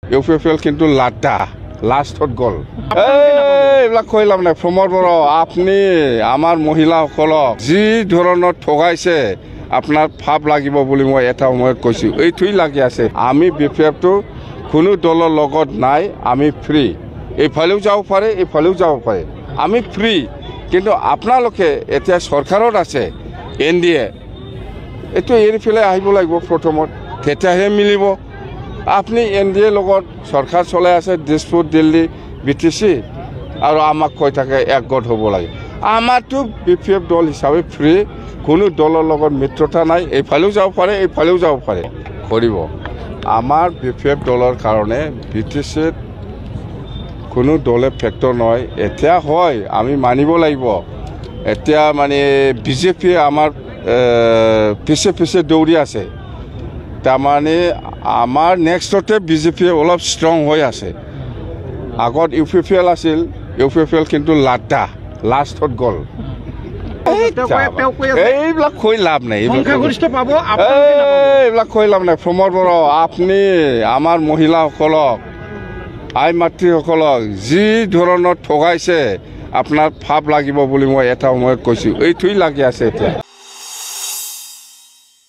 ইউপিএফএল কিন্তু লাড্ডা লাষ্টত গ'ল এইবিলাক কৈ লাভ নাই প্ৰমোদ বড়ো আপুনি আমাৰ মহিলাসকলক যি ধৰণত ঠগাইছে আপোনাৰ ভাৱ লাগিব বুলি মই এটা সময়ত কৈছোঁ এইটোই লাগি আছে আমি বিপিএফটো কোনো দলৰ লগত নাই আমি ফ্ৰী এইফালেও যাব পাৰে এইফালেও যাব পাৰে আমি ফ্ৰী কিন্তু আপোনালোকে এতিয়া চৰকাৰত আছে এনডিএ এইটো এৰি পেলাই আহিব লাগিব প্ৰথমত তেতিয়াহে মিলিব আপনি এনডিএ লগত সরকার চলাই আছে দিছপুর দিল্লী বিটিসি আর আমাক কৈ থাকে একগত হব লাগে আমারতো বিপিএফ দল হিসাবে ফ্রি কোনো দলের লগত মিত্রতা নাই এইফালেও যাব পারে এইফালেও যাব পারে কৰিব আমার বিপিএফ দলের কারণে বিটিসিত কোনো দলে ফেক্টর নয় এতিয়া হয় আমি মানিব লাগিব এতিয়া মানে বিজেপি আমার পিছে পিছে দৌড়ি আছে তাৰমানে আমাৰ নেক্সটতে বিজেপি অলপ ষ্ট্ৰং হৈ আছে আগত ইউপিএফএল আছিল ইউপিএফএল কিন্তু লাড্ডা লাষ্টত গ'ল এইবিলাক কৈ লাভ নাই এইবিলাক কৈ লাভ নাই প্ৰমোদ বড়ো আপুনি আমাৰ মহিলাসকলক আই মাতৃসকলক যি ধৰণত ঠগাইছে আপোনাৰ ভাৱ লাগিব বুলি মই এটা সময়ত কৈছোঁ এইটোই লাগি আছে এতিয়া